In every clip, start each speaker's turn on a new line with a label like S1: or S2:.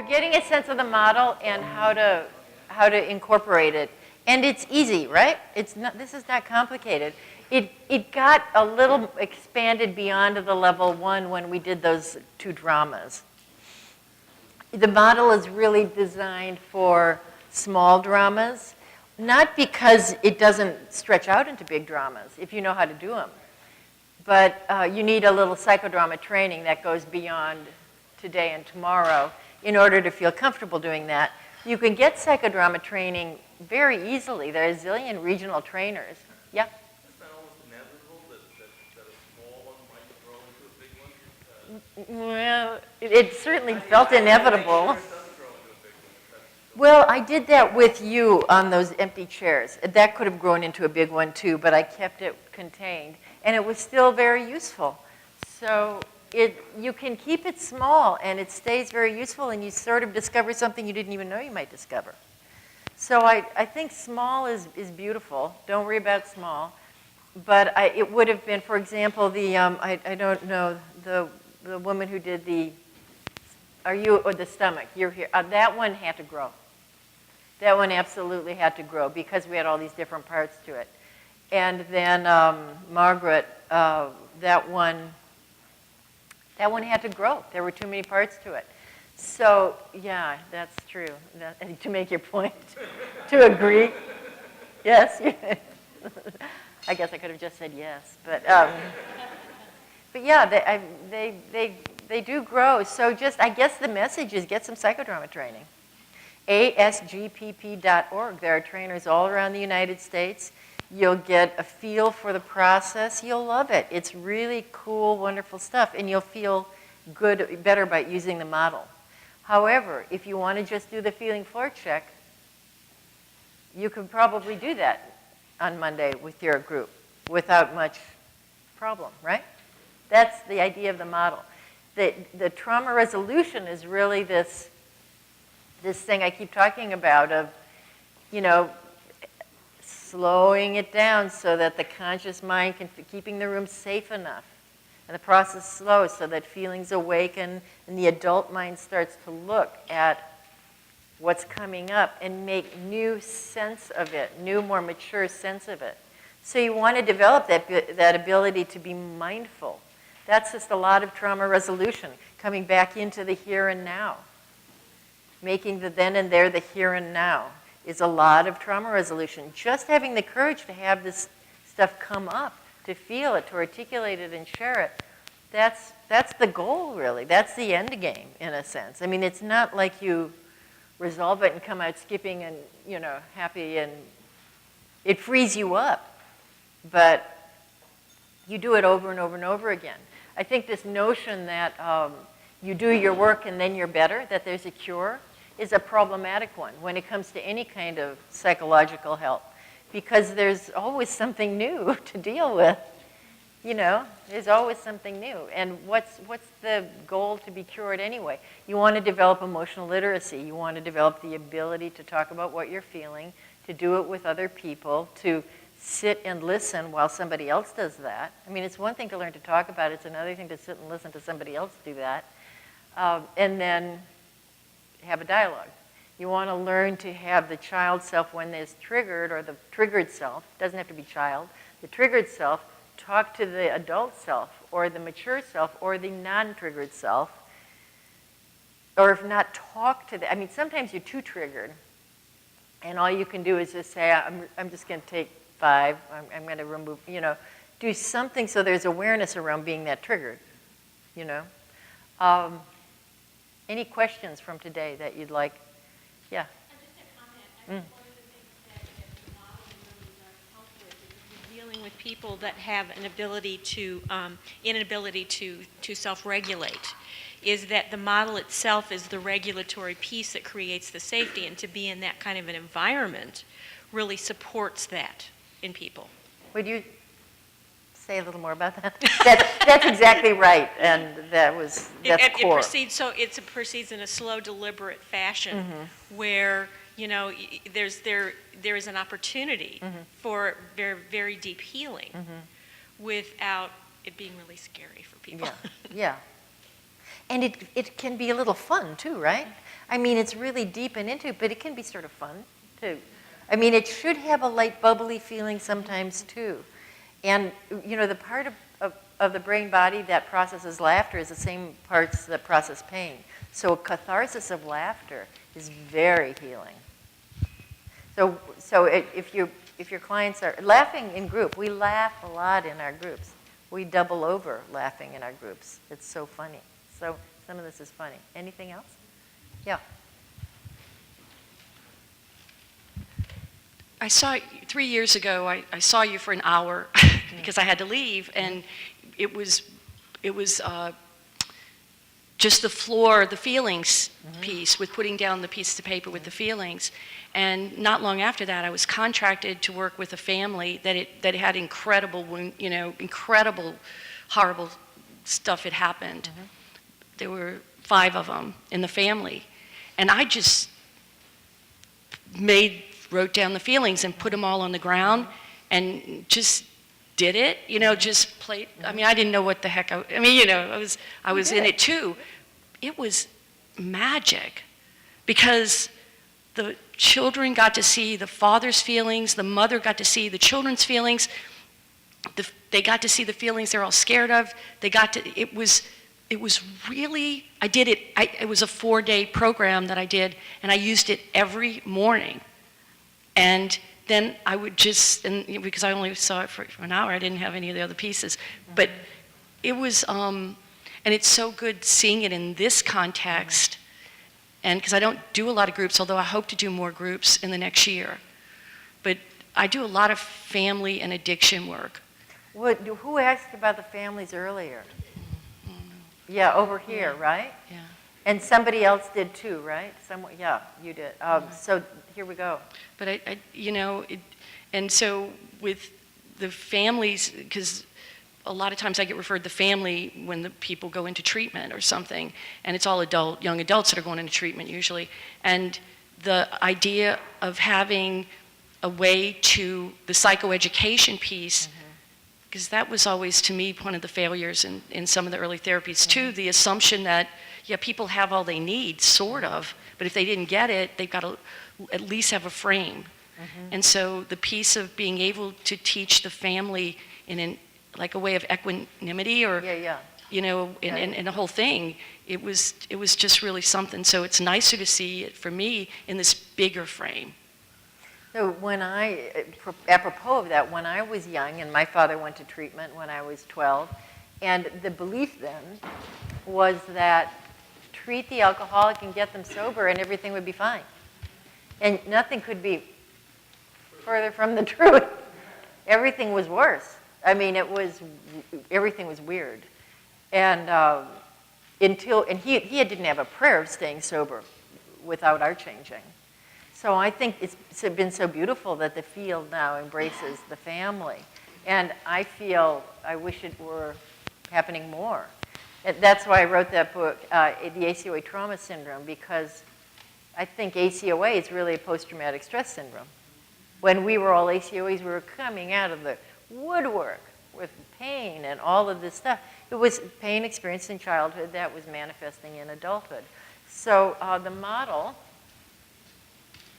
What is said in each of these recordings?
S1: getting a sense of the model and how to incorporate it. And it's easy, right? This is not complicated. It got a little expanded beyond the level 1 when we did those 2 dramas. The model is really designed for small dramas, not because it doesn't stretch out into big dramas, if you know how to do them. But you need a little psychodrama training that goes beyond today and tomorrow in order to feel comfortable doing that. You can get psychodrama training very easily. There are a zillion regional trainers. Yeah?
S2: Is that almost inevitable that a small one might grow into a big one?
S1: Well, it certainly felt inevitable. Well, I did that with you on those empty chairs. That could have grown into a big one too, but I kept it contained. And it was still very useful. So you can keep it small and it stays very useful and you sort of discover something you didn't even know you might discover. So I think small is beautiful. Don't worry about small. But it would have been, for example, I don't know, the woman who did the stomach, you're here. That one had to grow. That one absolutely had to grow because we had all these different parts to it. And then Margaret, that one had to grow. There were too many parts to it. So yeah, that's true. To make your point, to agree. Yes. I guess I could have just said yes, but yeah, they do grow. So I guess the message is get some psychodrama training. ASGPP.org. There are trainers all around the United States. You'll get a feel for the process. You'll love it. It's really cool, wonderful stuff, and you'll feel better about using the model. However, if you want to just do the feeling floor check, you could probably do that on Monday with your group without much problem, right? That's the idea of the model. The trauma resolution is really this thing I keep talking about of, slowing it down so that the conscious mind keeping the room safe enough. And the process slows so that feelings awaken and the adult mind starts to look at what's coming up and make new sense of it, new, more mature sense of it. So you want to develop that ability to be mindful. That's just a lot of trauma resolution, coming back into the here and now. Making the then and there the here and now is a lot of trauma resolution. Just having the courage to have this stuff come up, to feel it, to articulate it and share it, that's the goal, really. That's the end game, in a sense. I mean, it's not like you resolve it and come out skipping and, happy, and it frees you up. But you do it over and over and over again. I think this notion that you do your work and then you're better, that there's a cure, is a problematic one when it comes to any kind of psychological help, because there's always something new to deal with. There's always something new. And what's the goal to be cured anyway? You want to develop emotional literacy. You want to develop the ability to talk about what you're feeling, to do it with other people, to sit and listen while somebody else does that. I mean, it's one thing to learn to talk about it. It's another thing to sit and listen to somebody else do that. And then have a dialogue. You want to learn to have the child self when there's triggered, or the triggered self, doesn't have to be child, the triggered self, talk to the adult self, or the mature self, or the non-triggered self, or if not, talk to I mean, sometimes you're too triggered, and all you can do is just say, I'm just going to take 5, I'm going to remove, do something so there's awareness around being that triggered, Any questions from today that you'd like? Yeah.
S3: Just a comment. I think one of the things that the model really does help with is if you're dealing with people that have an inability to self-regulate, is that the model itself is the regulatory piece that creates the safety, and to be in that kind of an environment really supports that in people.
S1: Would you say a little more about that? That's exactly right, and that's core.
S3: It proceeds in a slow, deliberate fashion, where there is an opportunity for very, very deep healing, without it being really scary for people.
S1: Yeah. And it can be a little fun too, right? I mean, it's really deep and into, but it can be sort of fun too. I mean, it should have a light, bubbly feeling sometimes too. And, you know, the part of the brain body that processes laughter is the same parts that process pain. So a catharsis of laughter is very healing. So if your clients are laughing in group, we laugh a lot in our groups. We double over laughing in our groups. It's so funny. So some of this is funny. Anything else? Yeah.
S4: I saw 3 years ago. I saw you for an hour because I had to leave, and it was just the floor, the feelings piece with putting down the piece of paper with the feelings. And not long after that, I was contracted to work with a family that had incredible, incredible, horrible stuff had happened. There were 5 of them in the family, and I just wrote down the feelings and put them all on the ground and just did it, just played. I mean, I didn't know what the heck I was in it too. It was magic because the children got to see the father's feelings, the mother got to see the children's feelings, they got to see the feelings they're all scared of. It was really, I did it, it was a 4-day program that I did, and I used it every morning. And then I would because I only saw it for an hour, I didn't have any of the other pieces. But it was, and it's so good seeing it in this context, and because I don't do a lot of groups, although I hope to do more groups in the next year. But I do a lot of family and addiction work.
S1: Who asked about the families earlier? Yeah, over here, right?
S4: Yeah.
S1: And somebody else did too, right? Yeah, you did. So here we go.
S4: But and so with the families, because a lot of times I get referred to family when the people go into treatment or something, and it's all young adults that are going into treatment usually. And the idea of having a way to the psychoeducation piece, because that was always, to me, one of the failures in some of the early therapies too, the assumption that, people have all they need, sort of, but if they didn't get it, they've got to at least have a frame. And so the piece of being able to teach the family in like a way of equanimity or, in the whole thing, it was just really something. So it's nicer to see it, for me, in this bigger frame.
S1: So apropos of that, when I was young, and my father went to treatment when I was 12, and the belief then was that treat the alcoholic and get them sober and everything would be fine. And nothing could be further from the truth. Everything was worse. I mean, everything was weird. And he didn't have a prayer of staying sober without our changing. So I think it's been so beautiful that the field now embraces the family. And I wish it were happening more. And that's why I wrote that book, the ACoA Trauma Syndrome, because I think ACoA is really a post-traumatic stress syndrome. When we were all ACoAs, we were coming out of the woodwork with pain and all of this stuff. It was pain experienced in childhood that was manifesting in adulthood. So the model,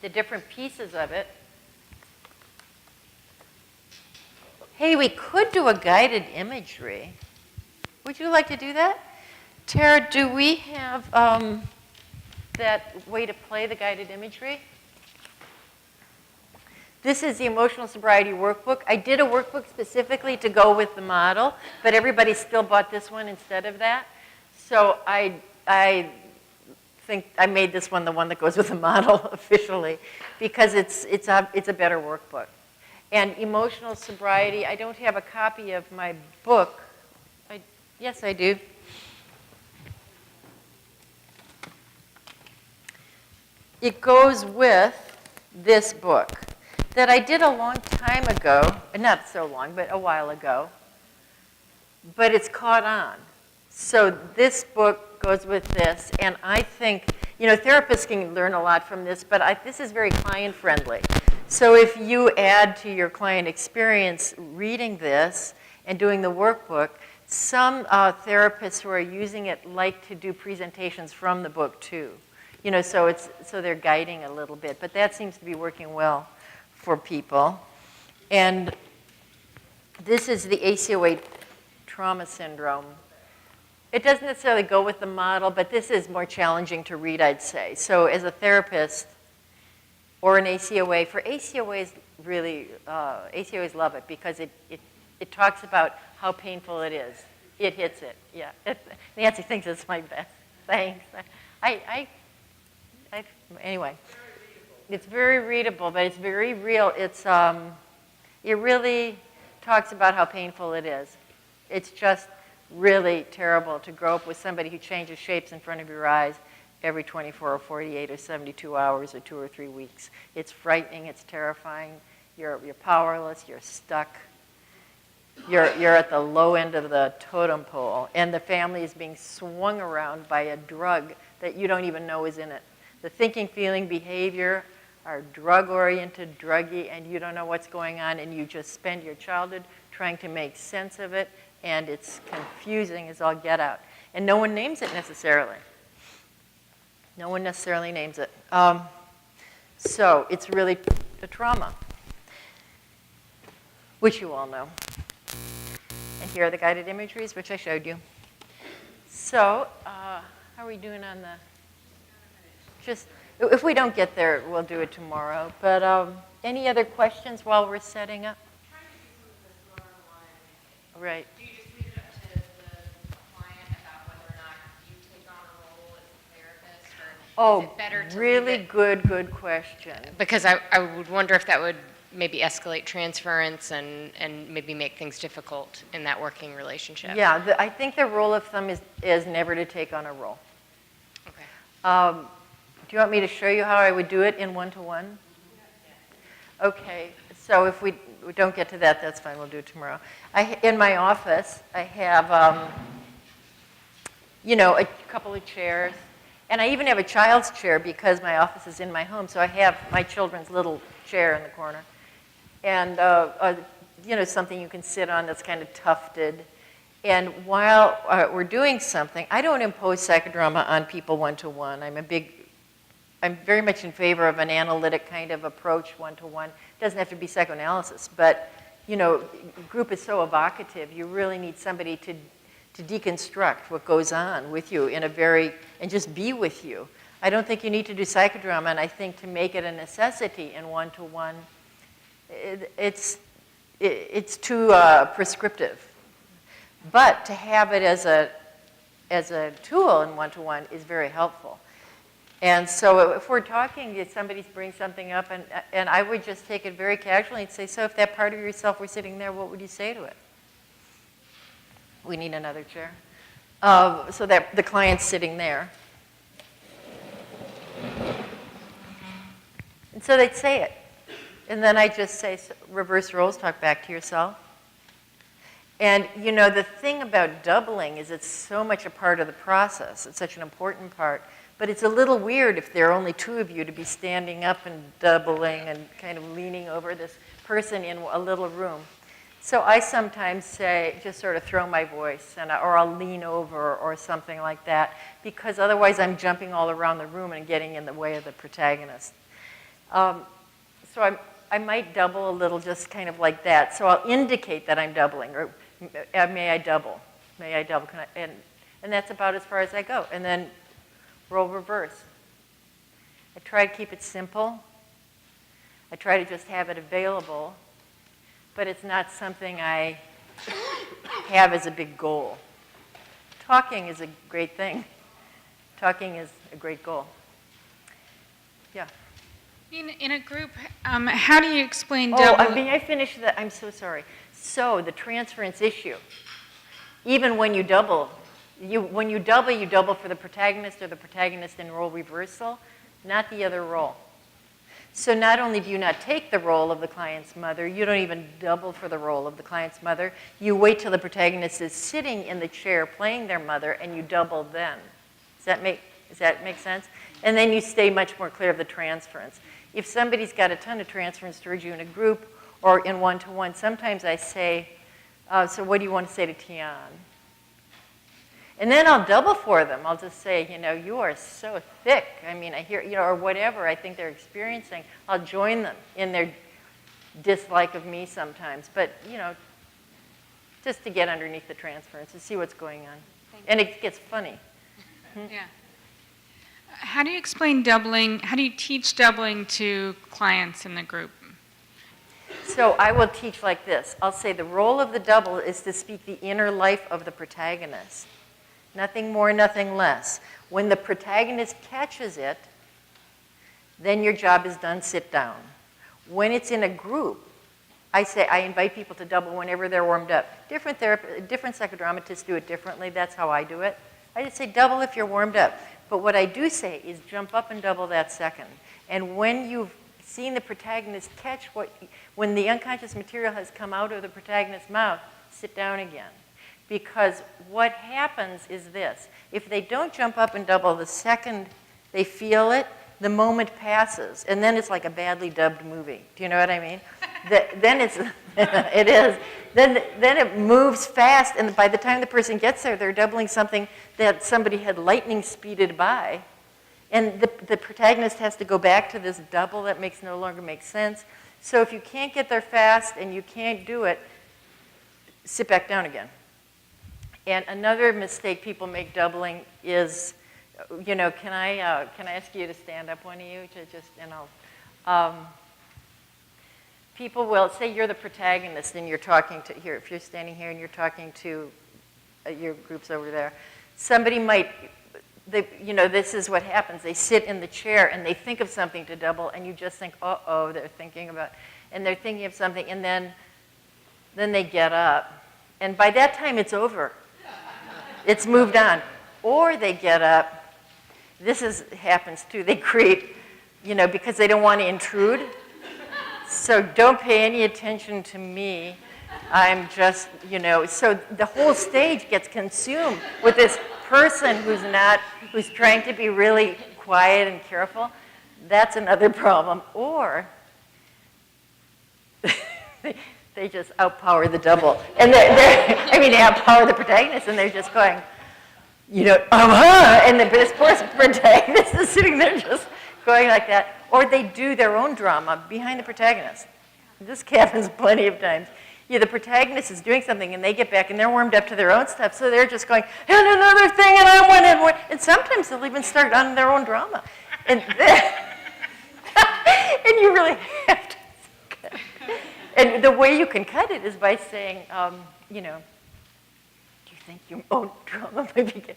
S1: the different pieces of it. Hey, we could do a guided imagery. Would you like to do that? Tara, do we have that way to play the guided imagery? This is the Emotional Sobriety Workbook. I did a workbook specifically to go with the model, but everybody still bought this one instead of that. So I think I made this one the one that goes with the model officially, because it's a better workbook. And emotional sobriety, I don't have a copy of my book. Yes, I do. It goes with this book that I did a long time ago, not so long, but a while ago, but it's caught on. So this book goes with this, and I think, therapists can learn a lot from this, but this is very client-friendly. So if you add to your client experience reading this and doing the workbook, some therapists who are using it like to do presentations from the book too. You know, so they're guiding a little bit, but that seems to be working well for people. And this is the ACoA trauma syndrome. It doesn't necessarily go with the model, but this is more challenging to read, I'd say. So as a therapist or an ACoA, for ACoAs really, ACoAs love it because it talks about how painful it is. It hits it, yeah. Nancy thinks it's my best. Thanks. Anyway, it's very readable, but it's very real. It really talks about how painful it is. It's just really terrible to grow up with somebody who changes shapes in front of your eyes every 24 or 48 or 72 hours or 2 or 3 weeks. It's frightening. It's terrifying. You're powerless. You're stuck. You're at the low end of the totem pole, and the family is being swung around by a drug that you don't even know is in it. The thinking, feeling, behavior are drug-oriented, druggy, and you don't know what's going on, and you just spend your childhood trying to make sense of it, and it's confusing as all get out. And no one names it necessarily. No one necessarily names it. So it's really a trauma, which you all know. And here are the guided imageries, which I showed you. So how are we doing on the, just, if we don't get there, we'll do it tomorrow. But any other questions while we're setting up? Right.
S5: Do you just leave it up to the client about whether or not you take on a role as a therapist, or is it better to
S1: really
S5: leave it?
S1: good question.
S5: Because I would wonder if that would maybe escalate transference and maybe make things difficult in that working relationship.
S1: Yeah, I think the rule of thumb is never to take on a role.
S5: Okay.
S1: Do you want me to show you how I would do it in one-to-one? Okay, so if we don't get to that, that's fine, we'll do it tomorrow. In my office, I have, you know, a couple of chairs, and I even have a child's chair because my office is in my home, so I have my children's little chair in the corner. And, you know, something you can sit on that's kind of tufted. And while we're doing something, I don't impose psychodrama on people one-to-one. I'm very much in favor of an analytic kind of approach one-to-one. It doesn't have to be psychoanalysis, but, you know, group is so evocative. You really need somebody to deconstruct what goes on with you in a and just be with you. I don't think you need to do psychodrama, and I think to make it a necessity in one-to-one, it's too prescriptive. But to have it as a tool in one-to-one is very helpful. And so if we're talking, if somebody brings something up, and I would just take it very casually and say, so if that part of yourself were sitting there, what would you say to it? We need another chair. So that the client's sitting there. And so they'd say it. And then I just say, reverse roles, talk back to yourself. And, you know, the thing about doubling is it's so much a part of the process. It's such an important part. But it's a little weird if there are only two of you to be standing up and doubling and kind of leaning over this person in a little room. So I sometimes say, just sort of throw my voice, or I'll lean over or something like that, because otherwise I'm jumping all around the room and getting in the way of the protagonist. So I might double a little, just kind of like that. So I'll indicate that I'm doubling, or may I double? May I double? And that's about as far as I go. And then role reverse. I try to keep it simple. I try to just have it available, but it's not something I have as a big goal. Talking is a great thing. Talking is a great goal. Yeah.
S6: In a group, how do you explain double?
S1: May I finish that? I'm so sorry. So the transference issue, even when you double, when you double for the protagonist or the protagonist in role reversal, not the other role. So not only do you not take the role of the client's mother, you don't even double for the role of the client's mother. You wait till the protagonist is sitting in the chair playing their mother, and you double then. Does that make sense? And then you stay much more clear of the transference. If somebody's got a ton of transference towards you in a group or in one-to-one, sometimes I say, so what do you want to say to Tian? And then I'll double for them. I'll just say, you are so thick. I mean, I hear, or whatever I think they're experiencing. I'll join them in their dislike of me sometimes. But, just to get underneath the transference and see what's going on. And it gets funny.
S6: Yeah. How do you explain doubling? How do you teach doubling to clients in the group?
S1: So I will teach like this. I'll say the role of the double is to speak the inner life of the protagonist. Nothing more, nothing less. When the protagonist catches it, then your job is done, sit down. When it's in a group, I invite people to double whenever they're warmed up. Different psychodramatists do it differently. That's how I do it. I just say double if you're warmed up. But what I do say is jump up and double that second. And when you've seen the protagonist catch when the unconscious material has come out of the protagonist's mouth, sit down again. Because what happens is this. If they don't jump up and double the second they feel it, the moment passes. And then it's like a badly dubbed movie. Do you know what I mean? Then it's, it is. Then it moves fast, and by the time the person gets there, they're doubling something that somebody had lightning speeded by. And the protagonist has to go back to this double that no longer makes sense. So if you can't get there fast and you can't do it, sit back down again. And another mistake people make doubling is, can I ask you to stand up, one of you, to just, and I'll, people will, say you're the protagonist and you're talking to, here, if you're standing here and you're talking to your groups over there, somebody might, this is what happens. They sit in the chair and they think of something to double and you just think, uh-oh, they're thinking of something, and then they get up. And by that time, it's over. It's moved on. Or they get up. Happens too. They create, because they don't want to intrude. So don't pay any attention to me. I'm just, so the whole stage gets consumed with this person who's trying to be really quiet and careful. That's another problem. Or they just outpower the double. And they outpower the protagonist, and they're just going, and this poor protagonist is sitting there just going like that. Or they do their own drama behind the protagonist. This happens plenty of times. The protagonist is doing something, and they get back, and they're warmed up to their own stuff, so they're just going, and another thing, and I want it. And sometimes they'll even start on their own drama. And and you really have to. And the way you can cut it is by saying, do you think your own drama might be good?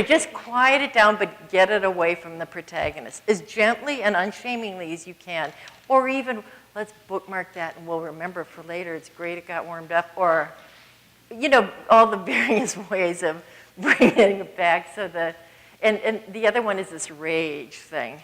S1: Just quiet it down, but get it away from the protagonist as gently and unshamingly as you can. Or even, let's bookmark that and we'll remember for later. It's great it got warmed up. Or, all the various ways of bringing it back. And the other one is this rage thing.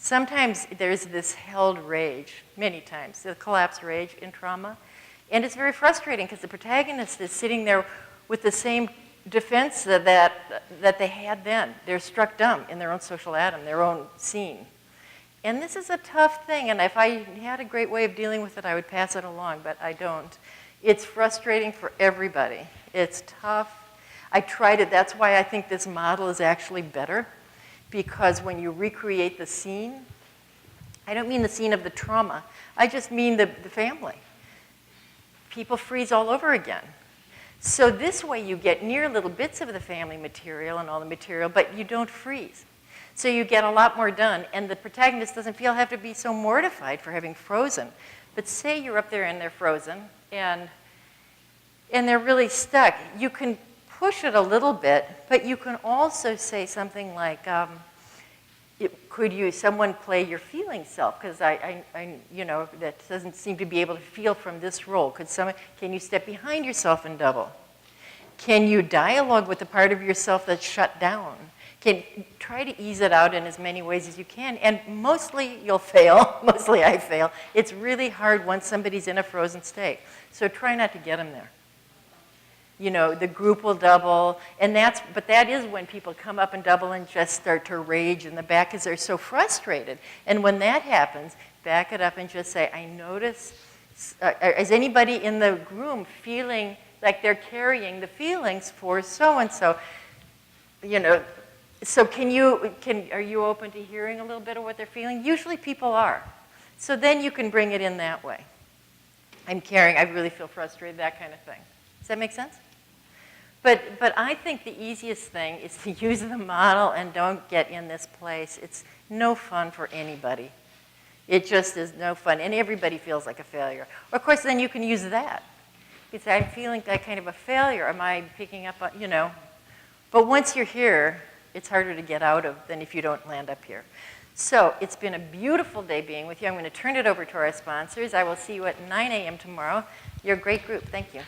S1: Sometimes there's this held rage, many times, the collapse rage in trauma. And it's very frustrating because the protagonist is sitting there with the same defense that they had then. They're struck dumb in their own social atom, their own scene. And this is a tough thing, and if I had a great way of dealing with it, I would pass it along, but I don't. It's frustrating for everybody. It's tough. I tried it. That's why I think this model is actually better. Because when you recreate the scene, I don't mean the scene of the trauma. I just mean the family. People freeze all over again. So this way you get near little bits of the family material and all the material, but you don't freeze. So you get a lot more done, and the protagonist doesn't have to be so mortified for having frozen. But say you're up there and they're frozen, and they're really stuck. You can push it a little bit, but you can also say something like, could someone play your feeling self? Because I that doesn't seem to be able to feel from this role. Can you step behind yourself and double? Can you dialogue with the part of yourself that's shut down? Try to ease it out in as many ways as you can. And mostly you'll fail. Mostly I fail. It's really hard once somebody's in a frozen state. So try not to get them there. The group will double, but that is when people come up and double and just start to rage in the back because they're so frustrated. And when that happens, back it up and just say, I notice, is anybody in the room feeling like they're carrying the feelings for so-and-so? you know, so are you open to hearing a little bit of what they're feeling? Usually people are. So then you can bring it in that way. I'm caring, I really feel frustrated, that kind of thing. Does that make sense? But I think the easiest thing is to use the model and don't get in this place. It's no fun for anybody. It just is no fun, and everybody feels like a failure. Of course, then you can use that. You say, I'm feeling that kind of a failure. Am I picking up on, you know? But once you're here, it's harder to get out of than if you don't land up here. So it's been a beautiful day being with you. I'm going to turn it over to our sponsors. I will see you at 9 a.m. tomorrow. You're a great group. Thank you.